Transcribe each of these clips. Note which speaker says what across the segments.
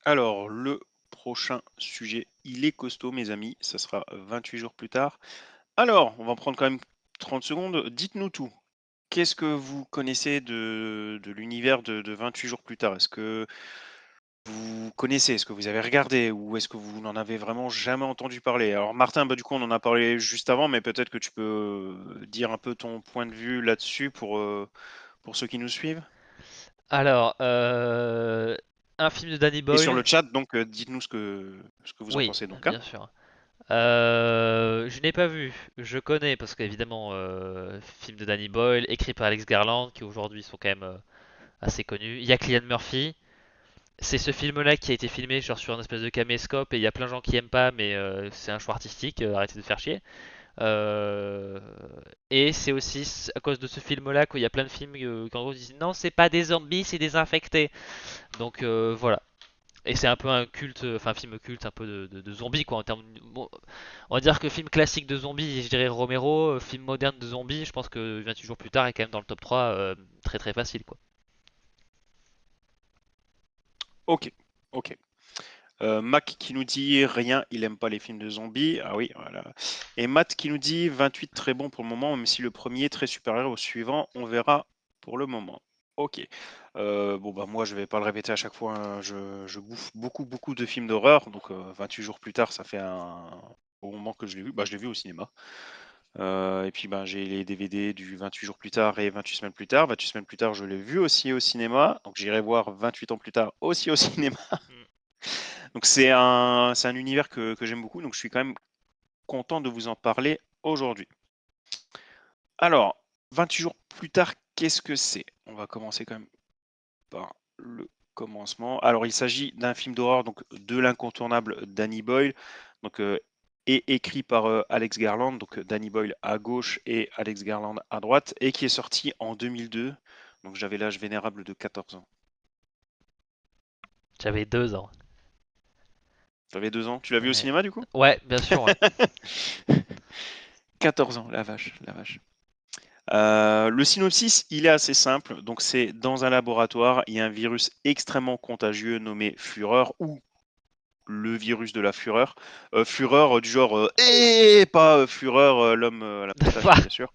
Speaker 1: Alors, le prochain sujet, il est costaud, mes amis. Ça sera 28 jours plus tard. Alors, on va prendre quand même 30 secondes. Dites-nous tout. Qu'est-ce que vous connaissez de l'univers de 28 jours plus tard? Est-ce que vous connaissez? Est-ce que vous avez regardé? Ou est-ce que vous n'en avez vraiment jamais entendu parler? Alors, Martin, bah, du coup, on en a parlé juste avant, mais peut-être que tu peux dire un peu ton point de vue là-dessus pour ceux qui nous suivent.
Speaker 2: Alors, un film de Danny
Speaker 1: Et sur
Speaker 2: Boyle.
Speaker 1: le chat, donc, dites-nous ce que vous en
Speaker 2: Oui,
Speaker 1: pensez donc, hein.
Speaker 2: bien sûr. Je n'ai pas vu. Je connais parce qu'évidemment, film de Danny Boyle, écrit par Alex Garland, qui aujourd'hui sont quand même assez connus. Il y a Cillian Murphy. C'est ce film-là qui a été filmé genre sur une espèce de caméscope et il y a plein de gens qui aiment pas, mais c'est un choix artistique. Arrêtez de faire chier. Euh, et c'est aussi à cause de ce film-là qu'il y a plein de films qu'en gros disent non, c'est pas des zombies, c'est des infectés. Donc voilà. Et c'est un peu un culte, enfin un film culte un peu de zombies quoi en termes. Bon, on va dire que film classique de zombies, je dirais Romero, film moderne de zombies, je pense que 28 jours plus tard est quand même dans le top 3 très très facile quoi.
Speaker 1: Ok, ok. Mac qui nous dit rien, il aime pas les films de zombies. Ah oui, voilà. Et Matt qui nous dit 28 très bon pour le moment, même si le premier est très supérieur au suivant, on verra pour le moment. Ok. Bon bah moi je vais pas le répéter à chaque fois, hein. Je bouffe beaucoup de films d'horreur, donc 28 jours plus tard, ça fait au moment que je l'ai vu, bah je l'ai vu au cinéma. Et puis ben j'ai les DVD du 28 jours plus tard et 28 semaines plus tard. 28 semaines plus tard, je l'ai vu aussi au cinéma, donc j'irai voir 28 ans plus tard aussi au cinéma.
Speaker 2: Mm.
Speaker 1: Donc c'est un univers que j'aime beaucoup, donc je suis quand même content de vous en parler aujourd'hui. Alors, 28 jours plus tard, qu'est-ce que c'est? On va commencer quand même par le commencement. Alors, il s'agit d'un film d'horreur, donc de l'incontournable Danny Boyle, donc et écrit par Alex Garland, donc Danny Boyle à gauche et Alex Garland à droite, et qui est sorti en 2002. Donc j'avais l'âge vénérable de 14 ans.
Speaker 2: J'avais 2 ans.
Speaker 1: J'avais 2 ans. Tu l'as vu au
Speaker 2: Ouais,
Speaker 1: cinéma du coup?
Speaker 2: ouais bien sûr. Ouais.
Speaker 1: 14 ans, la vache, la vache. Le synopsis, il est assez simple. Donc, c'est dans un laboratoire, il y a un virus extrêmement contagieux nommé Fureur ou le virus de la fureur. Fureur du genre et pas Fureur, l'homme à la moustache, bien sûr.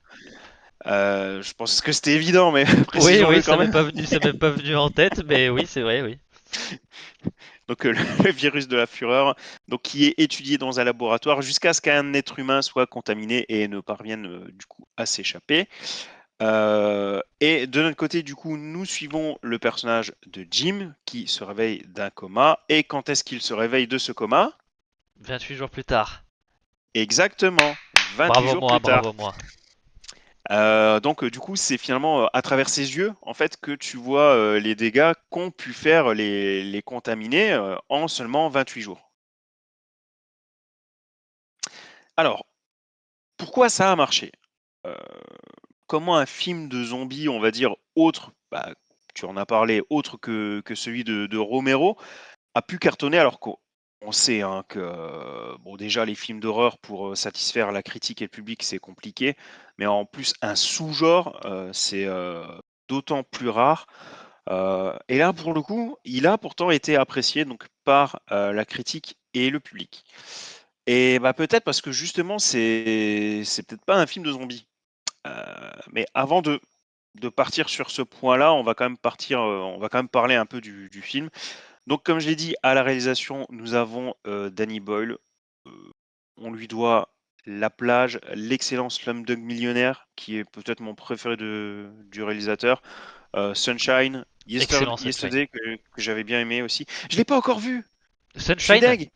Speaker 1: Je pense que c'était évident, mais
Speaker 2: Oui, oui,
Speaker 1: précisons-le quand même.
Speaker 2: ça m'est pas venu en tête, mais oui, c'est vrai, oui.
Speaker 1: Donc, le virus de la fureur, donc qui est étudié dans un laboratoire jusqu'à ce qu'un être humain soit contaminé et ne parvienne du coup à s'échapper. Et de notre côté, du coup, nous suivons le personnage de Jim qui se réveille d'un coma. Et quand est-ce qu'il se réveille de ce coma?
Speaker 2: 28 jours plus tard.
Speaker 1: Exactement, 28
Speaker 2: Bravo
Speaker 1: jours
Speaker 2: moi,
Speaker 1: plus tard.
Speaker 2: bravo moi.
Speaker 1: Donc, du coup, c'est finalement à travers ses yeux, en fait, que tu vois les dégâts qu'ont pu faire les contaminés en seulement 28 jours. Alors, pourquoi ça a marché? Euh, Comment un film de zombies, on va dire, autre, bah, tu en as parlé, autre que celui de Romero, a pu cartonner alors qu'on sait hein, que bon déjà les films d'horreur pour satisfaire la critique et le public c'est compliqué, mais en plus un sous-genre c'est d'autant plus rare. Et là pour le coup, il a pourtant été apprécié donc par la critique et le public. Et bah peut-être parce que justement c'est peut-être pas un film de zombies. Mais avant de partir sur ce point-là, on va quand même on va quand même parler un peu du film. Donc, comme je l'ai dit, à la réalisation, nous avons Danny Boyle. Euh, on lui doit La plage, l'excellent Slumdog Millionnaire, qui est peut-être mon préféré du réalisateur. Sunshine,
Speaker 2: Excellent Sunshine.
Speaker 1: Yesterday, que j'avais bien aimé aussi. Je l'ai pas encore vu. Je suis
Speaker 2: Sunshine?
Speaker 1: deg.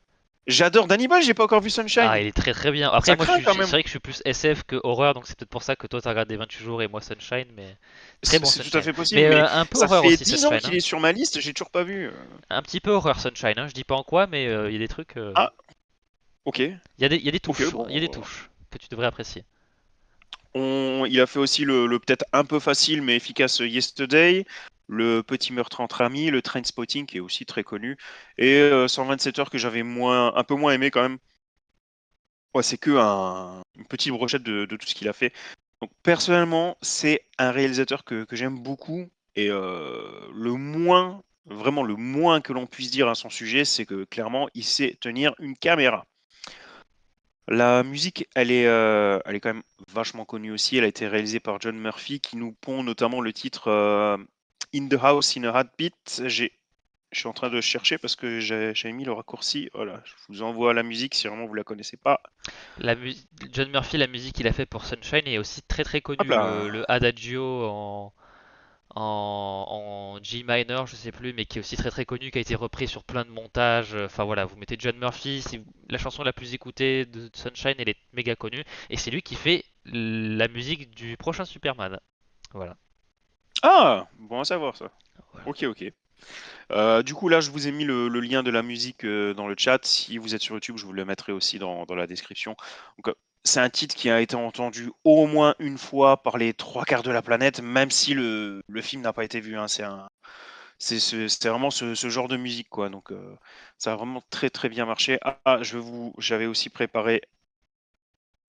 Speaker 1: J'adore Danny Boyle, j'ai pas encore vu
Speaker 2: Ah,
Speaker 1: Sunshine.
Speaker 2: il est très très bien. Après,
Speaker 1: Ça
Speaker 2: moi,
Speaker 1: craint quand
Speaker 2: c'est
Speaker 1: même.
Speaker 2: vrai que je suis plus SF que horreur, donc c'est peut-être pour ça que toi t'as regardé 28 jours et moi Sunshine, mais très bon
Speaker 1: C'est tout à
Speaker 2: Sunshine.
Speaker 1: fait possible,
Speaker 2: Mais
Speaker 1: mais
Speaker 2: un peu
Speaker 1: ça
Speaker 2: horreur
Speaker 1: fait
Speaker 2: aussi
Speaker 1: 10 ans
Speaker 2: Sunshine,
Speaker 1: qu'il
Speaker 2: hein.
Speaker 1: est sur ma liste, j'ai toujours pas vu.
Speaker 2: Un petit peu horreur Sunshine, hein. Je dis pas en quoi, mais il y a des trucs.
Speaker 1: Ah, ok.
Speaker 2: Il y a des
Speaker 1: Ok,
Speaker 2: touches, il y a des
Speaker 1: bon.
Speaker 2: touches que tu devrais apprécier.
Speaker 1: Il a fait aussi le peut-être un peu facile mais efficace Yesterday, le petit meurtre entre amis, le Trainspotting qui est aussi très connu, et 127 heures que j'avais un peu moins aimé quand même. Ouais, c'est que une petite brochette de tout ce qu'il a fait. Donc personnellement, c'est un réalisateur que j'aime beaucoup et le moins vraiment le moins que l'on puisse dire à son sujet, c'est que clairement, il sait tenir une caméra. La musique, elle est quand même vachement connue aussi. Elle a été réalisée par John Murphy, qui nous pond notamment le titre In the House in a Heartbeat. Je suis en train de chercher parce que j'avais mis le raccourci. Voilà, je vous envoie la musique si vraiment vous la connaissez pas.
Speaker 2: La mu- John Murphy, la musique qu'il a fait pour Sunshine est aussi très très
Speaker 1: Hop
Speaker 2: connue.
Speaker 1: là.
Speaker 2: Le Adagio en G minor, je sais plus, mais qui est aussi très très connu, qui a été repris sur plein de montages. Enfin voilà, vous mettez John Murphy, la chanson la plus écoutée de Sunshine, elle est méga connue, et c'est lui qui fait la musique du prochain Superman. Voilà.
Speaker 1: Ah, bon à savoir ça.
Speaker 2: Voilà.
Speaker 1: Ok, ok. Du coup, là, je vous ai mis le lien de la musique dans le chat. Si vous êtes sur YouTube, je vous le mettrai aussi dans la description. Donc, c'est un titre qui a été entendu au moins une fois par les trois quarts de la planète, même si le film n'a pas été vu, hein. C'est vraiment ce genre de musique, quoi. Donc, ça a vraiment très très bien marché. J'avais aussi préparé.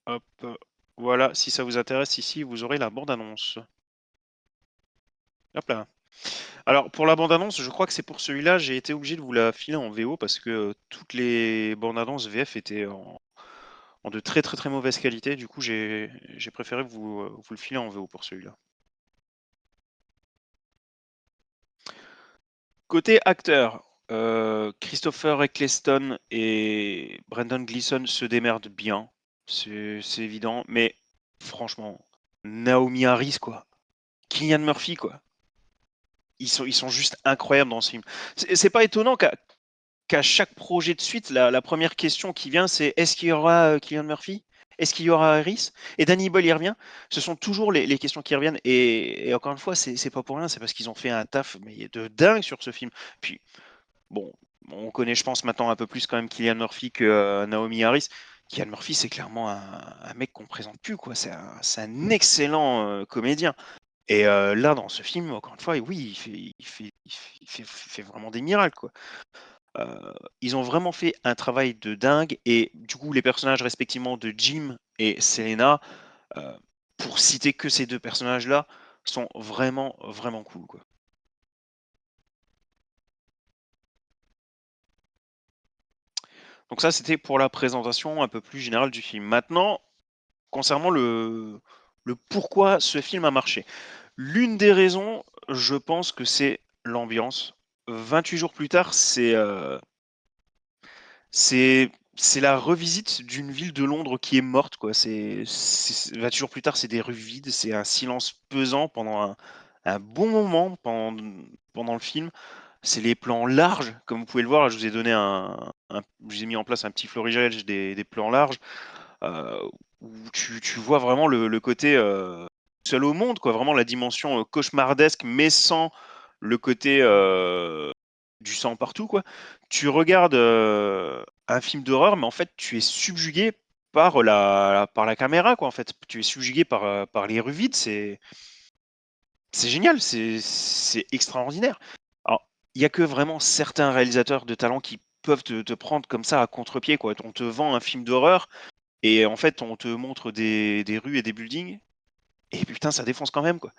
Speaker 1: Hop, voilà. Si ça vous intéresse, ici, vous aurez la bande-annonce. Hop là. Alors, pour la bande-annonce, je crois que c'est pour celui-là, j'ai été obligé de vous la filer en VO parce que toutes les bandes-annonces VF étaient en de très très très mauvaise qualité. Du coup, j'ai préféré vous le filer en VO pour celui-là. Côté acteur, Christopher Eccleston et Brendan Gleeson se démerdent bien, c'est évident. Mais franchement, Naomi Harris, quoi. Cillian Murphy, quoi. Ils sont juste incroyables dans ce film. C'est pas étonnant qu'à chaque projet de suite, la première question qui vient, c'est est-ce qu'il y aura Cillian Murphy? Est-ce qu'il y aura Harris? Et Danny Boyle y revient. Ce sont toujours les questions qui reviennent. Et encore une fois, c'est pas pour rien, c'est parce qu'ils ont fait un taf mais de dingue sur ce film. Puis, bon, on connaît, je pense, maintenant un peu plus quand même Cillian Murphy que Naomi Harris. Cillian Murphy, c'est clairement un mec qu'on présente plus, quoi. C'est un excellent comédien. Et là, dans ce film, encore une fois, oui, il fait vraiment des miracles, quoi. Ils ont vraiment fait un travail de dingue et du coup les personnages respectivement de Jim et Selena, heu, pour citer que ces 2 personnages-là, sont vraiment, vraiment cool, quoi. Donc ça, c'était pour la présentation un peu plus générale du film. Maintenant, concernant le pourquoi ce film a marché. L'une des raisons, je pense que c'est l'ambiance. 28 jours plus tard, c'est la revisite d'une ville de Londres qui est morte, quoi. 20 jours plus tard, c'est des rues vides, c'est un silence pesant pendant un bon moment pendant le film. C'est les plans larges, comme vous pouvez le voir. Là, je vous ai mis en place un petit florilège des plans larges où tu vois vraiment le côté seul au monde, quoi. Vraiment la dimension cauchemardesque, mais sans le côté du sang partout, quoi. Tu regardes un film d'horreur, mais en fait, tu es subjugué par la caméra, quoi. En fait, tu es subjugué par les rues vides. C'est génial, c'est extraordinaire. Alors, il y a que vraiment certains réalisateurs de talent qui peuvent te prendre comme ça à contre-pied, quoi. On te vend un film d'horreur et en fait, on te montre des rues et des buildings et putain, ça défonce quand même, quoi.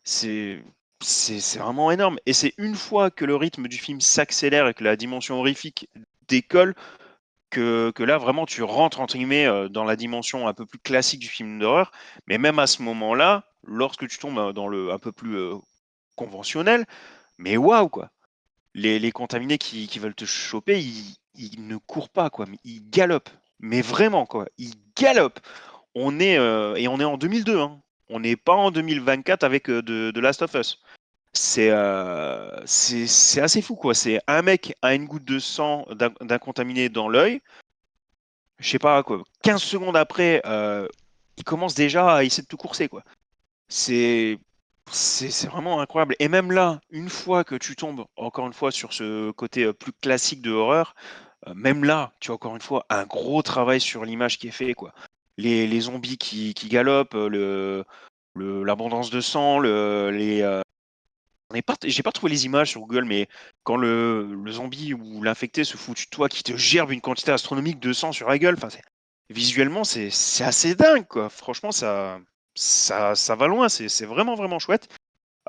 Speaker 1: C'est c'est vraiment énorme et c'est une fois que le rythme du film s'accélère et que la dimension horrifique décolle que là, vraiment, tu rentres, entre guillemets, dans la dimension un peu plus classique du film d'horreur. Mais même à ce moment-là, lorsque tu tombes, dans le un peu plus, conventionnel, mais waouh, quoi! Les contaminés qui veulent te choper, ils ne courent pas, quoi, mais ils galopent. Mais vraiment, quoi, ils galopent. On est en 2002, hein. On n'est pas en 2024 avec, The Last of Us. C'est assez fou, quoi. C'est un mec a une goutte de sang d'un contaminé dans l'œil, je sais pas quoi, 15 secondes après, il commence déjà à essayer de te courser, quoi. C'est c'est vraiment incroyable et même là, une fois que tu tombes, encore une fois, sur ce côté, plus classique de horreur, même là, tu as encore une fois un gros travail sur l'image qui est fait, quoi. Les zombies qui galopent, l'abondance de sang, j'ai pas trouvé les images sur Google, mais quand le zombie ou l'infecté se fout de toi, qui te gerbe une quantité astronomique de sang sur la gueule, enfin, visuellement, c'est assez dingue, quoi. Franchement, ça va loin, c'est vraiment, vraiment chouette.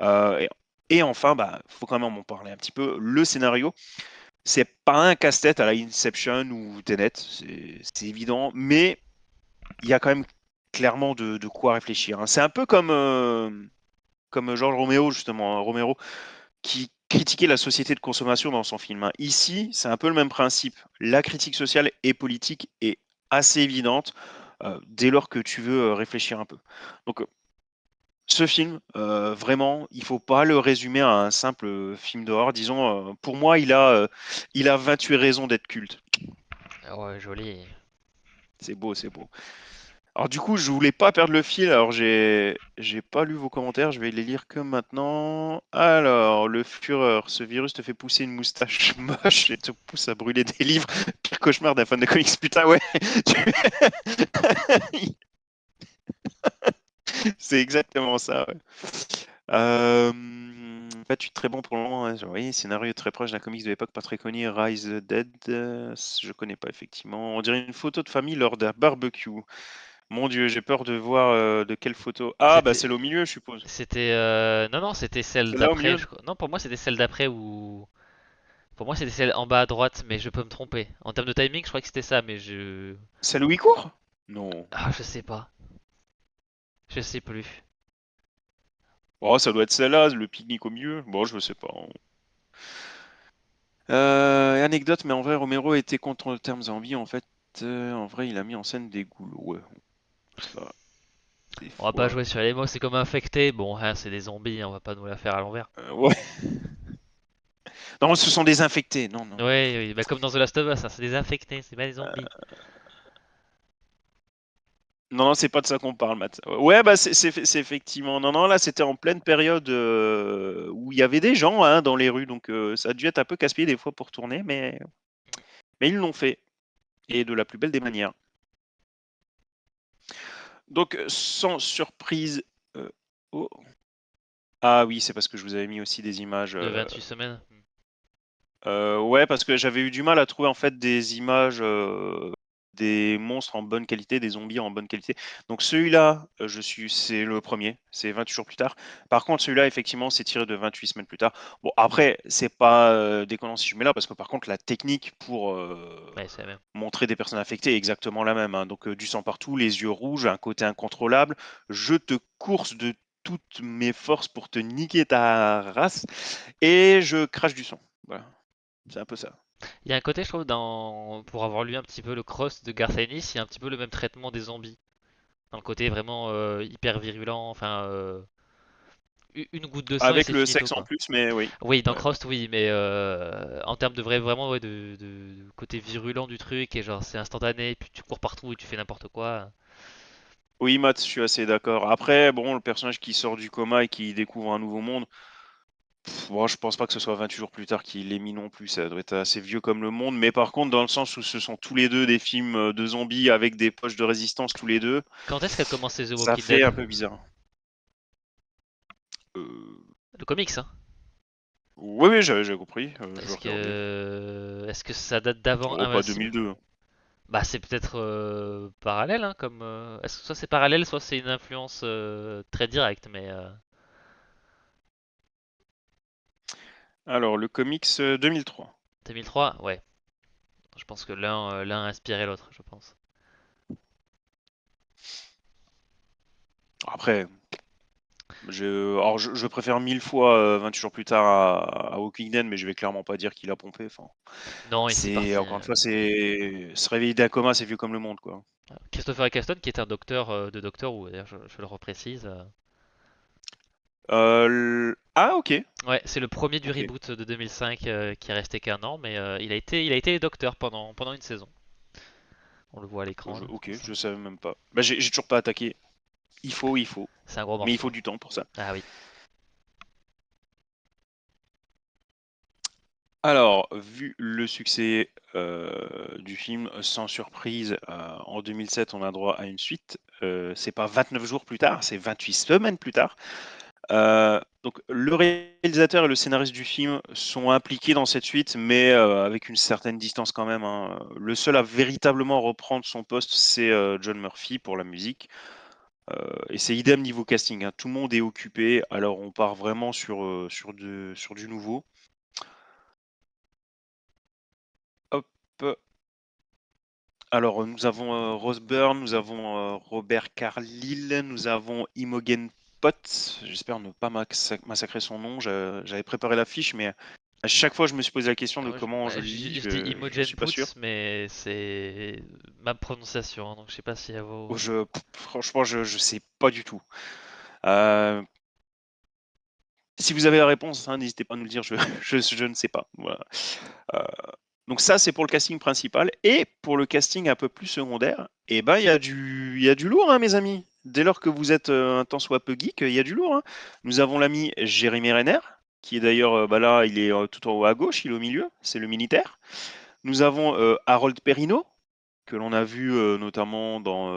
Speaker 1: Et Et enfin, faut quand même en parler un petit peu. Le scénario, c'est pas un casse-tête à la Inception ou Tenet, c'est évident, mais il y a quand même clairement de quoi réfléchir, hein. C'est un peu comme Georges Romero, justement, hein, Romero, qui critiquait la société de consommation dans son film, hein. Ici, c'est un peu le même principe. La critique sociale et politique est assez évidente dès lors que tu veux réfléchir un peu. Donc, ce film, vraiment, il faut pas le résumer à un simple film d'horreur. Disons, pour moi, il a 28 raisons d'être culte.
Speaker 2: Ah ouais, joli.
Speaker 1: C'est beau, c'est beau. Alors du coup, je voulais pas perdre le fil, alors j'ai pas lu vos commentaires, je vais les lire que maintenant. Alors, le Führer, ce virus te fait pousser une moustache moche et te pousse à brûler des livres. Pire cauchemar d'un fan de comics, putain, ouais. C'est exactement ça, ouais. Pas tu très bon pour le moment, hein. Oui, scénario très proche d'un comics de l'époque pas très connu, Rise the Dead, je connais pas effectivement. On dirait une photo de famille lors d'un barbecue. Mon Dieu, j'ai peur de voir de quelle photo. Ah, bah
Speaker 2: C'était,
Speaker 1: celle au milieu, je suppose.
Speaker 2: non, non, c'était celle
Speaker 1: Celle-là au
Speaker 2: d'après,
Speaker 1: milieu?
Speaker 2: je crois. Non, pour moi, c'était celle d'après ou. Pour moi, c'était celle en bas à droite, mais je peux me tromper. En termes de timing, je crois que c'était ça, mais je.
Speaker 1: Celle où il court? Non.
Speaker 2: Ah, je sais pas. Je sais plus.
Speaker 1: Oh, ça doit être celle-là, le pique-nique au milieu. Bon, je sais pas, hein. Anecdote, mais en vrai, Romero était contre le terme zombie. En fait, en vrai, il a mis en scène des ghouls. Ouais, ça, des
Speaker 2: On va pas
Speaker 1: fois.
Speaker 2: jouer sur les mots, c'est comme infecté. Bon, hein, c'est des zombies, hein, on va pas nous la faire à l'envers.
Speaker 1: Ouais. Non, ce sont des infectés. Non, non.
Speaker 2: Ouais, oui, bah comme dans The Last of Us, hein, c'est des infectés, c'est pas des zombies.
Speaker 1: Non, non, c'est pas de ça qu'on parle, Matt. Ouais, c'est effectivement. Non, non, là, c'était en pleine période où il y avait des gens hein, dans les rues, donc ça a dû être un peu casse-pied des fois pour tourner, mais ils l'ont fait, et de la plus belle des manières. Donc, sans surprise. Oh. Ah oui, c'est parce que je vous avais mis aussi des images.
Speaker 2: De 28 semaines.
Speaker 1: Ouais, parce que j'avais eu du mal à trouver en fait des images des monstres en bonne qualité, des zombies en bonne qualité. Donc celui-là, c'est le premier, c'est 28 jours plus tard. Par contre, celui-là, effectivement, c'est tiré de 28 semaines plus tard. Bon, après, c'est pas déconnant si je mets là, parce que par contre, la technique pour
Speaker 2: Ouais, c'est la même.
Speaker 1: montrer des personnes infectées est exactement la même, hein. Donc du sang partout, les yeux rouges, un côté incontrôlable. Je te course de toutes mes forces pour te niquer ta race et je crache du sang. Voilà. C'est un peu ça.
Speaker 2: Il y a un côté, je trouve, pour avoir lu un petit peu le cross de Garth Ennis, il y a un petit peu le même traitement des zombies. Dans le côté vraiment hyper virulent, enfin, une goutte de sang et
Speaker 1: Avec
Speaker 2: c'est
Speaker 1: le
Speaker 2: finito,
Speaker 1: sexe en
Speaker 2: quoi.
Speaker 1: plus, mais oui.
Speaker 2: Oui, dans
Speaker 1: Ouais, ouais.
Speaker 2: Crossed, oui, mais en termes de vrai, vraiment, ouais, de côté virulent du truc, et genre c'est instantané, puis tu cours partout et tu fais n'importe quoi.
Speaker 1: Oui, Matt, je suis assez d'accord. Après, bon, le personnage qui sort du coma et qui découvre un nouveau monde, bon, je pense pas que ce soit 28 jours plus tard qu'il l'ait mis non plus. Ça doit être assez vieux comme le monde. Mais par contre, dans le sens où ce sont tous les deux des films de zombies avec des poches de résistance tous les deux,
Speaker 2: Quand est-ce qu'a commencé The
Speaker 1: ça
Speaker 2: Walking
Speaker 1: fait un
Speaker 2: Dead?
Speaker 1: peu bizarre. Euh,
Speaker 2: Le comics, hein?
Speaker 1: Oui, oui, j'avais compris. Je vais regarder.
Speaker 2: Est-ce que ça date d'avant
Speaker 1: Oh, pas
Speaker 2: Invincible?
Speaker 1: 2002.
Speaker 2: Bah c'est peut-être parallèle, hein, comme est-ce que soit c'est parallèle, soit c'est une influence très directe, mais
Speaker 1: Alors, le comics 2003.
Speaker 2: 2003, ouais. Je pense que l'un a inspiré l'autre, je pense.
Speaker 1: Après, alors je préfère 1000 fois 28 jours plus tard à Walking Dead, mais je vais clairement pas dire qu'il a pompé. Enfin,
Speaker 2: Non, ici
Speaker 1: c'est
Speaker 2: parti.
Speaker 1: encore une fois, c'est se réveiller d'un coma, c'est vieux comme le monde, quoi.
Speaker 2: Christopher Eccleston, qui est un docteur de Doctor Who, d'ailleurs, je le reprécise.
Speaker 1: Ah, ok,
Speaker 2: Ouais, c'est le premier du
Speaker 1: ok,
Speaker 2: reboot de 2005 qui est resté qu'un an, mais il a été docteur pendant une saison. On le voit à l'écran là, c'est
Speaker 1: ok,
Speaker 2: pour ça.
Speaker 1: je savais même pas. Bah, j'ai toujours pas attaqué. Il faut,
Speaker 2: C'est un gros
Speaker 1: mais il
Speaker 2: morceau.
Speaker 1: faut du temps pour ça.
Speaker 2: Ah oui.
Speaker 1: Alors, vu le succès du film, sans surprise, en 2007, on a droit à une suite. C'est pas 29 jours plus tard, c'est 28 semaines plus tard. Donc le réalisateur et le scénariste du film sont impliqués dans cette suite, mais avec une certaine distance quand même, hein. Le seul à véritablement reprendre son poste, c'est John Murphy pour la musique. Et c'est idem niveau casting, hein. Tout le monde est occupé, alors on part vraiment sur du nouveau. Hop. Alors, nous avons Rose Byrne, nous avons Robert Carlyle, nous avons Imogen Pott. J'espère ne pas massacrer son nom. J'avais préparé la fiche, mais à chaque fois, je me suis posé la question de
Speaker 2: Moi,
Speaker 1: comment je le lis.
Speaker 2: je dis
Speaker 1: Je
Speaker 2: Imogen
Speaker 1: suis pas sûr.
Speaker 2: Poots, mais c'est ma prononciation, hein, donc je sais pas si elle vaut.
Speaker 1: Franchement, je sais pas du tout. Euh, Si vous avez la réponse, hein, n'hésitez pas à nous le dire. Je ne sais pas. Voilà. Euh, Donc ça, c'est pour le casting principal. Et pour le casting un peu plus secondaire, eh ben, il y a du lourd, hein, mes amis. Dès lors que vous êtes un tant soit peu geek, il y a du lourd, hein. Nous avons l'ami Jérémy Renner, qui est d'ailleurs, bah là, il est tout en haut à gauche, il est au milieu, c'est le militaire. Nous avons Harold Perrineau, que l'on a vu notamment dans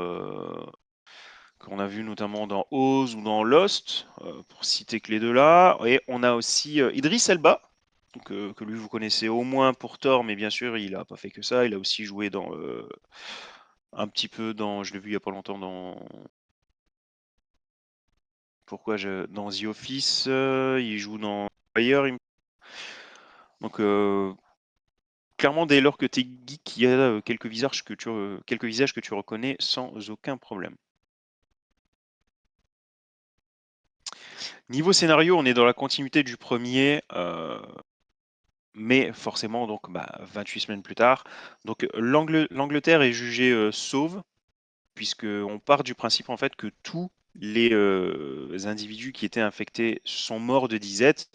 Speaker 1: Oz ou dans Lost, pour citer que les deux là. Et on a aussi Idris Elba, donc, que lui vous connaissez au moins pour Thor, mais bien sûr il a pas fait que ça, il a aussi joué dans un petit peu dans, je l'ai vu il y a pas longtemps dans The Office, il joue dans Fire. Donc clairement dès lors que tu es geek, il y a quelques visages que tu reconnais sans aucun problème. Niveau scénario, on est dans la continuité du premier. Mais forcément, donc, 28 semaines plus tard, donc l'Angleterre est jugée sauve, puisqu'on part du principe en fait que tous les individus qui étaient infectés sont morts de disette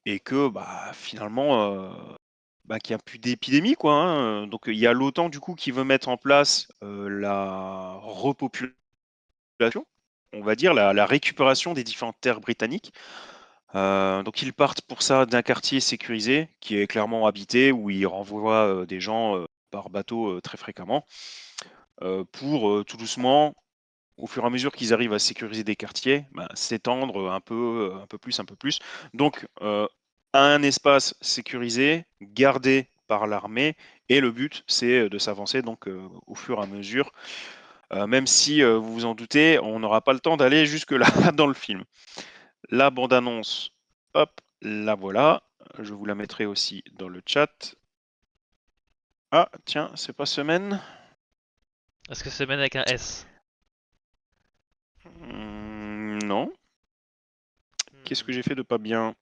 Speaker 1: et que finalement, qu'il n'y a plus d'épidémie, quoi, hein. Donc il y a l'OTAN du coup qui veut mettre en place la repopulation, on va dire la récupération des différentes terres britanniques. Donc ils partent pour ça d'un quartier sécurisé qui est clairement habité où ils renvoient des gens par bateau très fréquemment pour tout doucement, au fur et à mesure qu'ils arrivent à sécuriser des quartiers, s'étendre un peu plus, un peu plus. Donc un espace sécurisé, gardé par l'armée, et le but c'est de s'avancer donc au fur et à mesure. Même si vous vous en doutez, on n'aura pas le temps d'aller jusque-là dans le film. La bande-annonce, hop, la voilà. Je vous la mettrai aussi dans le chat. Ah, tiens, c'est pas semaine.
Speaker 2: Est-ce que c'est mène avec un S?
Speaker 1: Non. Qu'est-ce que
Speaker 2: Hmm.
Speaker 1: j'ai fait de pas bien?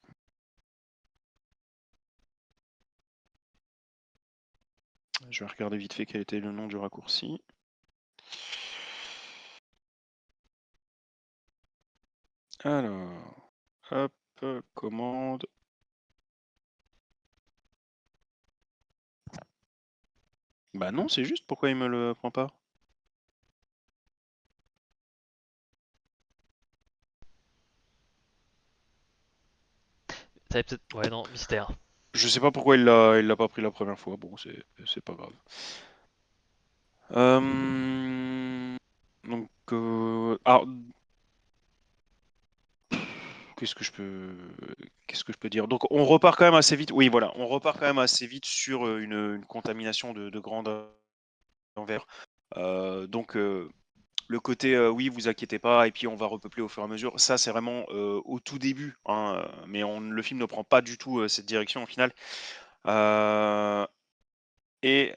Speaker 1: Je vais regarder vite fait quel était le nom du raccourci. Alors, hop, commande. Bah non, c'est juste. Pourquoi il me le prend pas?
Speaker 2: T'avais peut-être. Ouais, non, mystère.
Speaker 1: Je sais pas pourquoi il l'a pas pris la première fois. Bon, c'est pas grave. Donc, alors, Qu'est-ce que je peux, qu'est-ce que je peux dire? Donc, on repart quand même assez vite. Oui, voilà, on repart quand même assez vite sur une contamination de grande envergure. Donc, le côté oui, vous inquiétez pas, et puis on va repeupler au fur et à mesure. Ça, c'est vraiment au tout début, hein, mais le film ne prend pas du tout cette direction au final. Et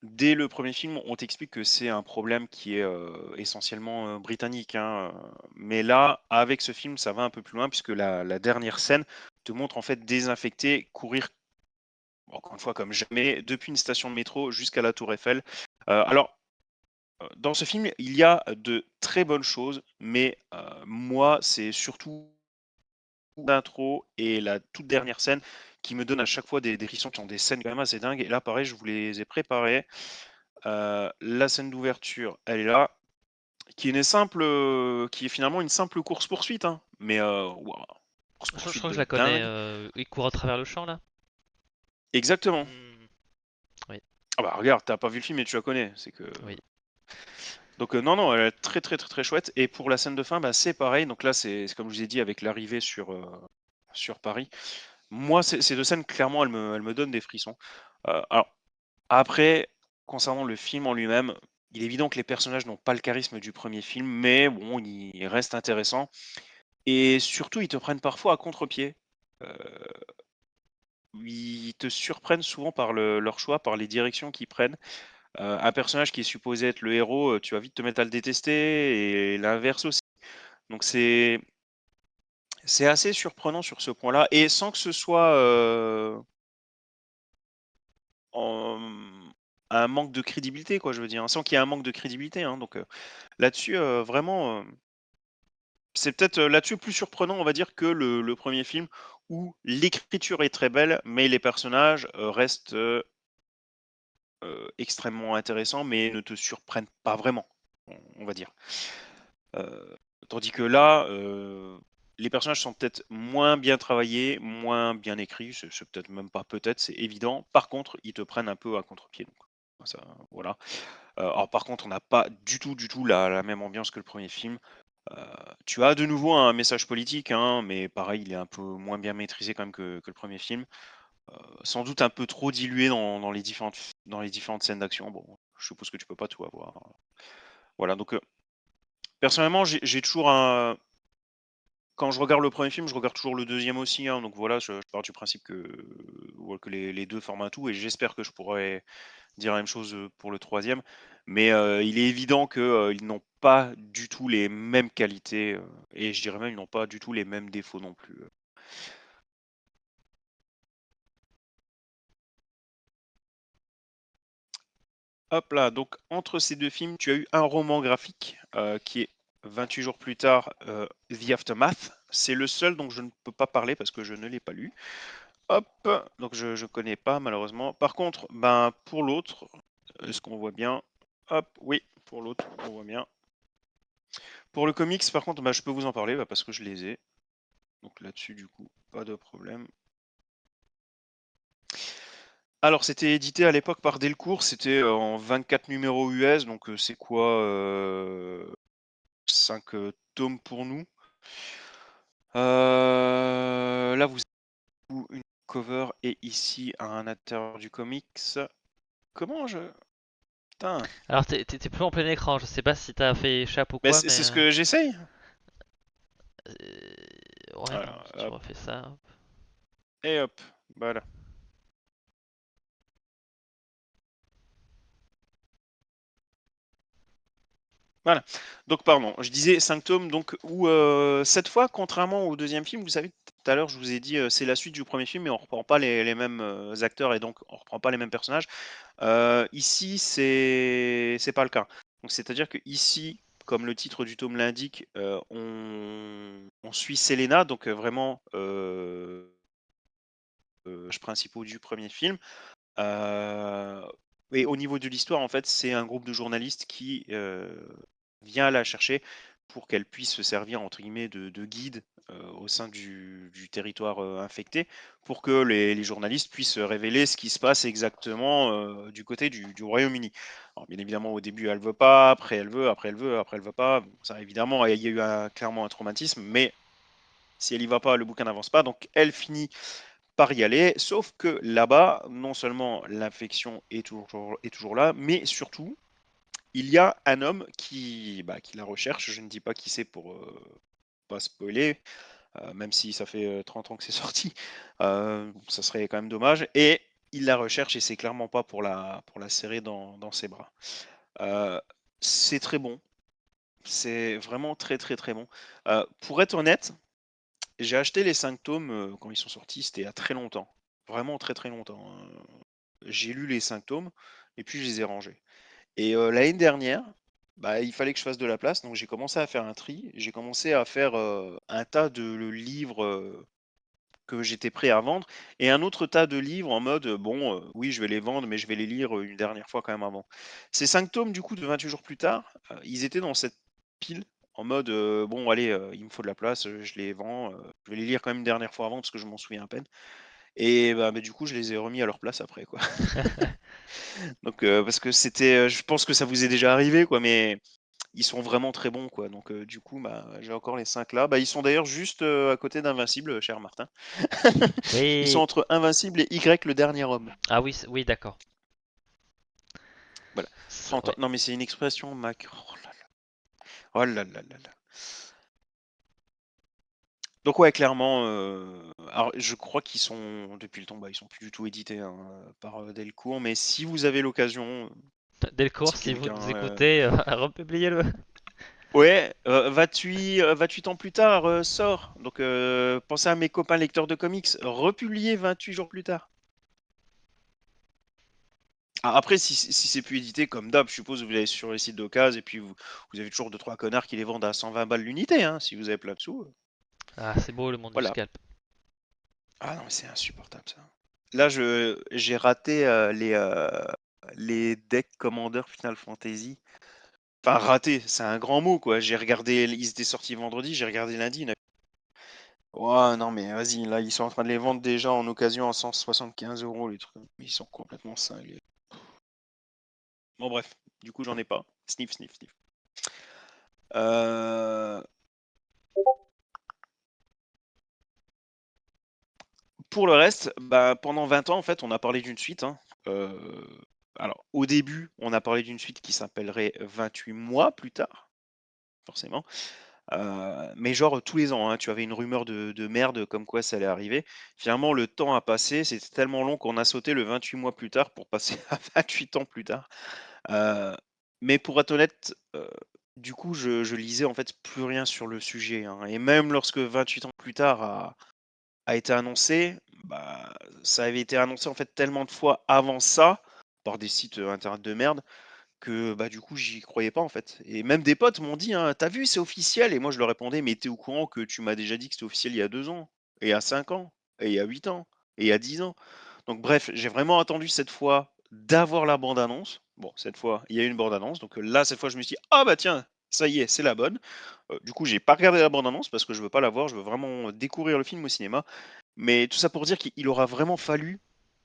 Speaker 1: dès le premier film, on t'explique que c'est un problème qui est essentiellement britannique, hein, mais là, avec ce film, ça va un peu plus loin puisque la dernière scène te montre en fait des infectés courir, encore une fois comme jamais, depuis une station de métro jusqu'à la Tour Eiffel. Alors, dans ce film, il y a de très bonnes choses, mais moi, c'est surtout l'intro et la toute dernière scène qui me donnent à chaque fois des frissons, qui ont des scènes quand même assez dingues. Et là, pareil, je vous les ai préparées. La scène d'ouverture, elle est là, qui est finalement une simple course-poursuite, hein, mais waouh,
Speaker 2: Je
Speaker 1: course-poursuite
Speaker 2: crois que je
Speaker 1: de
Speaker 2: la connais.
Speaker 1: dingue.
Speaker 2: Il court à travers le champ là.
Speaker 1: Exactement.
Speaker 2: Hmm. Oui,
Speaker 1: Ah bah regarde, t'as pas vu le film et tu la connais, c'est que.
Speaker 2: oui.
Speaker 1: Donc non, non, elle est très très très très chouette. Et pour la scène de fin, c'est pareil. Donc là, c'est comme je vous ai dit avec l'arrivée sur Paris. Moi, ces deux scènes, clairement, elles me donnent des frissons. Alors après, concernant le film en lui-même. il est évident que les personnages n'ont pas le charisme du premier film, mais bon, ils restent intéressants et surtout, ils te prennent parfois à contre-pied. Heu, Ils te surprennent souvent par leur choix, par les directions qu'ils prennent. Un personnage qui est supposé être le héros, tu vas vite te mettre à le détester et l'inverse aussi. Donc c'est assez surprenant sur ce point-là et sans que ce soit, en un manque de crédibilité quoi, je veux dire, hein, sans qu'il y ait un manque de crédibilité, hein, donc là-dessus, vraiment, c'est peut-être, là-dessus plus surprenant, on va dire, que le 1er film où l'écriture est très belle, mais les personnages, restent, extrêmement intéressants, mais ne te surprennent pas vraiment, on va dire. Heu, Tandis que là, les personnages sont peut-être moins bien travaillés, moins bien écrits, c'est peut-être même pas peut-être, c'est évident. Par contre, ils te prennent un peu à contre-pied, donc ça, voilà. Alors par contre, on n'a pas du tout la même ambiance que le premier film. Heu, Tu as de nouveau un message politique, hein, mais pareil, il est un peu moins bien maîtrisé quand même que le premier film. Sans doute un peu trop dilué dans les différentes scènes d'action. Bon, je suppose que tu peux pas tout avoir. Voilà, donc personnellement, j'ai toujours un quand je regarde le premier film, je regarde toujours le deuxième aussi, hein, donc voilà, je pars du principe que, ouais, que les 2 forment un tout et j'espère que je pourrai dire la même chose, pour le troisième. Mais, il est évident que, ils n'ont pas du tout les mêmes qualités, et je dirais même, ils n'ont pas du tout les mêmes défauts non plus. Hop là, donc entre ces 2 films, tu as eu un roman graphique, qui est 28 jours plus tard, The Aftermath. C'est le seul dont je ne peux pas parler parce que je ne l'ai pas lu. Hop, donc je connais pas malheureusement. Par contre, ben, pour l'autre, est-ce qu'on voit bien? Hop, oui, pour l'autre, on voit bien. Pour le comics, par contre, bah, je peux vous en parler bah, parce que je les ai. Donc là-dessus, du coup, pas de problème. Alors, c'était édité à l'époque par Delcourt, c'était en 24 numéros US, donc c'est quoi 5 tomes pour nous. Là, vous avez une cover et ici un intérieur du comics. Comment je... Putain.
Speaker 2: Alors t'es plus en plein écran, je sais pas si t'as fait échappe ou
Speaker 1: Mais
Speaker 2: quoi,
Speaker 1: c'est
Speaker 2: mais
Speaker 1: ce que j'essaye.
Speaker 2: ouais, attends,
Speaker 1: Alors,
Speaker 2: si tu
Speaker 1: hop,
Speaker 2: refais ça.
Speaker 1: et hop, voilà. Voilà. Donc, pardon, je disais 5 tomes, donc, où cette fois, contrairement au deuxième film, vous savez, tout à l'heure, je vous ai dit, c'est la suite du premier film, mais on reprend pas les mêmes acteurs et donc on reprend pas les mêmes personnages. Ici, c'est pas le cas. Donc, c'est-à-dire que ici, comme le titre du tome l'indique, on suit Selena, donc vraiment principaux du premier film. Heu et au niveau de l'histoire, en fait, c'est un groupe de journalistes qui, vient la chercher pour qu'elle puisse se servir entre guillemets de guide, au sein du territoire, infecté, pour que les journalistes puissent révéler ce qui se passe exactement, du côté du Royaume-Uni. Alors bien évidemment, au début, elle veut pas, après elle veut, après elle veut, après elle veut pas. Bon, ça évidemment, il y a eu clairement un traumatisme, mais si elle y va pas, le bouquin n'avance pas, donc elle finit par y aller. Sauf que là-bas, non seulement l'infection est toujours là, mais surtout, il y a un homme qui la recherche. Je ne dis pas qui c'est pour pas spoiler, même si ça fait 30 ans que c'est sorti. Ça serait quand même dommage. Et il la recherche et c'est clairement pas pour la serrer dans ses bras. Euh, c'est très bon. C'est vraiment très très très bon. Pour être honnête, j'ai acheté les 5 tomes, quand ils sont sortis, c'était il y a très longtemps. Vraiment très, très longtemps, hein. J'ai lu les 5 tomes et puis je les ai rangés et l'année dernière, bah, il fallait que je fasse de la place, donc j'ai commencé à faire un tri. J'ai commencé à faire, un tas de livres, que j'étais prêt à vendre et un autre tas de livres en mode, bon, oui, je vais les vendre, mais je vais les lire, une dernière fois quand même avant. Ces 5 tomes du coup de 28 jours plus tard, ils étaient dans cette pile en mode, bon allez, il me faut de la place, je les vends, je vais les lire quand même une dernière fois avant parce que je m'en souviens à peine et bah, du coup, je les ai remis à leur place après quoi. Donc parce que c'était, je pense que ça vous est déjà arrivé quoi, mais ils sont vraiment très bons quoi, donc du coup, bah, j'ai encore les 5 là. Bah, ils sont d'ailleurs juste, à côté d'Invincible, cher Martin. Ils sont
Speaker 2: Oui.
Speaker 1: entre Invincible et Y, le dernier homme.
Speaker 2: Ah oui, oui, d'accord.
Speaker 1: Voilà.
Speaker 2: Ouais.
Speaker 1: Non, mais c'est une expression, Mac. Oh là là. Oh là là là là. Donc ouais, clairement, alors je crois qu'ils sont depuis le temps, bah, ils sont plus du tout édités hein, par Delcourt, mais si vous avez l'occasion,
Speaker 2: Delcourt,
Speaker 1: si
Speaker 2: si vous
Speaker 1: quelqu'un,
Speaker 2: nous écoutez, republiez-le.
Speaker 1: ouais, 28 ans plus tard sort. Donc pensez à mes copains lecteurs de comics, republié 28 jours plus tard. Ah, après, si c'est plus édité, comme d'hab, je suppose que vous allez sur les sites d'occasion et puis vous avez toujours deux trois connards qui les vendent à 120 balles l'unité, hein, si vous avez plein de sous.
Speaker 2: Ah, c'est beau le monde du
Speaker 1: Voilà.
Speaker 2: scalp.
Speaker 1: Ah non, mais c'est insupportable ça. Là, j'ai raté les decks Commander Final Fantasy. Enfin, raté, c'est un grand mot quoi. J'ai regardé, ils étaient sortis vendredi, j'ai regardé lundi. Ouais, non, mais vas-y, là, ils sont en train de les vendre déjà en occasion à 175 € les trucs. Ils sont complètement cinglés. Bon, bref, du coup, j'en ai pas. Sniff, sniff, sniff. Euh, Pour le reste, bah, pendant 20 ans, en fait, on a parlé d'une suite, hein. Euh, Alors, au début, on a parlé d'une suite qui s'appellerait 28 mois plus tard, forcément. Mais genre tous les ans, hein, tu avais une rumeur de merde comme quoi ça allait arriver. Finalement, le temps a passé, c'était tellement long qu'on a sauté le 28 mois plus tard pour passer à 28 ans plus tard. Heu, mais pour être honnête, du coup, je lisais en fait plus rien sur le sujet, hein, et même lorsque 28 ans plus tard a été annoncé, bah, ça avait été annoncé en fait tellement de fois avant ça, par des sites, internet de merde, que, bah, du coup, j'y croyais pas, en fait. Et même des potes m'ont dit, hein: «Tu vu, c'est officiel», et moi je leur répondais: «Mais tu au courant que tu m'as déjà dit que c'était officiel il y a 2 ans, et il y a 5 ans, et il y a 8 ans, et il y a 10 ans?» Donc bref, j'ai vraiment attendu cette fois d'avoir la bande annonce. Bon, cette fois, il y a eu une bande annonce, donc là, cette fois, je me suis dit: «Ah bah tiens, ça y est, c'est la bonne». Du coup, j'ai pas regardé la bande annonce parce que je veux pas la voir, je veux vraiment découvrir le film au cinéma. Mais tout ça pour dire qu'il aura vraiment fallu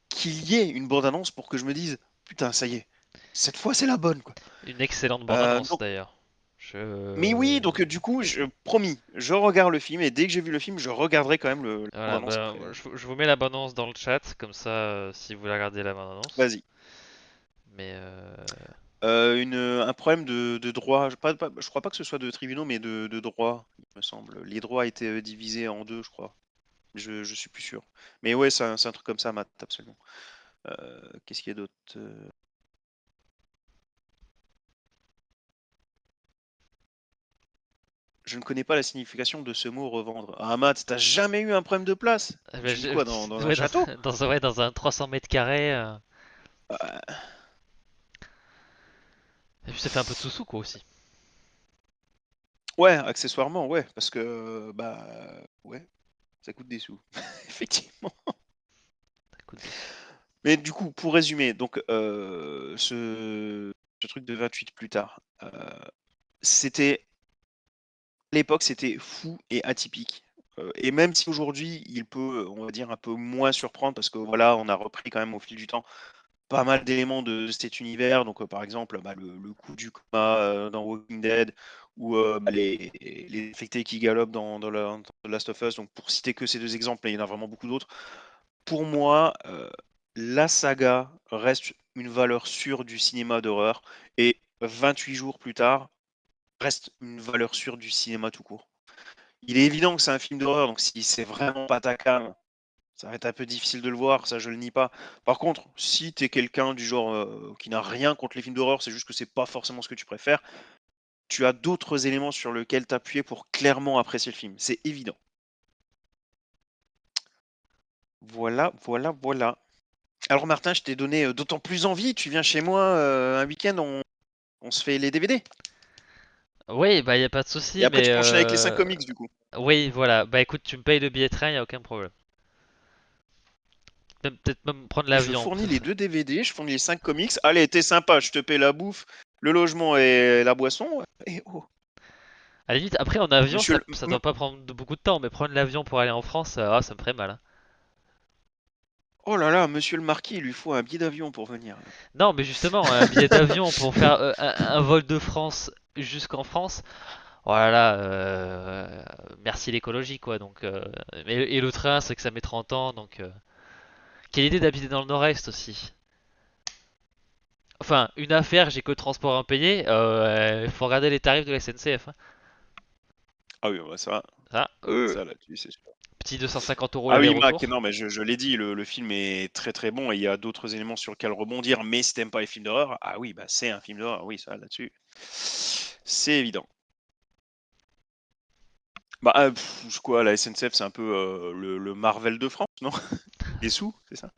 Speaker 1: qu'il y ait une bande annonce pour que je me dise: «Putain, ça y est, cette fois, c'est la bonne, quoi».
Speaker 2: Une excellente bande-annonce
Speaker 1: Donc
Speaker 2: d'ailleurs.
Speaker 1: mais oui,
Speaker 2: Je...
Speaker 1: donc du coup, promis, je regarde le film et dès que j'ai vu le film, je regarderai quand même la bande
Speaker 2: Voilà,
Speaker 1: annonce
Speaker 2: bah,
Speaker 1: après.
Speaker 2: je vous mets la bande-annonce dans le chat, comme ça, si vous voulez regarder la bande-annonce.
Speaker 1: Vas-y.
Speaker 2: Mais
Speaker 1: Un problème de droit, je crois pas que ce soit de tribunaux, mais de droit, il me semble. Les droits étaient divisés en deux, je crois. Je suis plus sûr. Mais ouais, c'est un truc comme ça, Matt, absolument. Qu'est-ce qu'il y a d'autre? Je ne connais pas la signification de ce mot revendre. Ah, Matt, t'as jamais eu un problème de place?
Speaker 2: bah,
Speaker 1: Tu vis quoi, dans un
Speaker 2: ouais,
Speaker 1: château?
Speaker 2: ouais, dans un 300 mètres carrés.
Speaker 1: Euh,
Speaker 2: Et puis ça fait un peu de sous-sous quoi aussi.
Speaker 1: Ouais, accessoirement, ouais, parce que, bah, ouais, ça coûte des sous, effectivement.
Speaker 2: Ça coûte des sous.
Speaker 1: Mais du coup, pour résumer, donc, ce truc de 28 plus tard, c'était à l'époque, c'était fou et atypique, et même si aujourd'hui, il peut, on va dire, un peu moins surprendre parce que, voilà, on a repris quand même au fil du temps pas mal d'éléments de cet univers. Donc, par exemple, bah, le coup du coma dans Walking Dead, ou bah, les infectés qui galopent dans The Last of Us. Donc, pour citer que ces deux exemples, mais il y en a vraiment beaucoup d'autres. Pour moi, la saga reste une valeur sûre du cinéma d'horreur, et 28 jours plus tard, reste une valeur sûre du cinéma tout court. Il est évident que c'est un film d'horreur, donc si c'est vraiment pas ta came, ça va être un peu difficile de le voir, ça je le nie pas. Par contre, si tu es quelqu'un du genre qui n'a rien contre les films d'horreur, c'est juste que c'est pas forcément ce que tu préfères, tu as d'autres éléments sur lesquels t'appuyer pour clairement apprécier le film. C'est évident. Voilà, voilà, voilà. Alors Martin, je t'ai donné d'autant plus envie. Tu viens chez moi un week-end, on se fait les DVD.
Speaker 2: Oui, bah y a pas de
Speaker 1: Et
Speaker 2: souci,
Speaker 1: après,
Speaker 2: mais
Speaker 1: tu peux enchaîner avec les 5 comics du coup.
Speaker 2: oui, voilà. Bah écoute, tu me payes le billet de train, y a aucun problème. Peut-être même prendre
Speaker 1: Je
Speaker 2: l'avion.
Speaker 1: fournis les 2 DVD, je fournis les 5 comics. Allez, t'es sympa, je te paie la bouffe, le logement et la boisson. Et oh,
Speaker 2: À la limite, après en avion,
Speaker 1: monsieur
Speaker 2: ça doit pas prendre beaucoup de temps, mais prendre l'avion pour aller en France, ça me ferait mal, hein.
Speaker 1: Oh là là, monsieur le marquis, il lui faut un billet d'avion pour venir.
Speaker 2: Non, mais justement, un billet d'avion pour faire un vol de France jusqu'en France, oh là là, merci l'écologie quoi. Donc, et le train, c'est que ça met 30 ans, donc quelle idée d'habiter dans le nord-est aussi. Enfin, une affaire, j'ai que le transport impayé. Faut regarder les tarifs de la SNCF, hein.
Speaker 1: Ah oui, bah
Speaker 2: Ça,
Speaker 1: ça là-dessus, c'est sûr.
Speaker 2: petit 250 €
Speaker 1: Ah oui, Mac,
Speaker 2: l'aller-retour.
Speaker 1: non, mais je l'ai dit, le film est très très bon et il y a d'autres éléments sur lesquels rebondir. Mais si t'aimes pas les films d'horreur, ah oui, bah c'est un film d'horreur, oui, ça là-dessus, c'est évident. Bah, quoi, la SNCF, c'est un peu le Marvel de France, non? Des sous, c'est ça?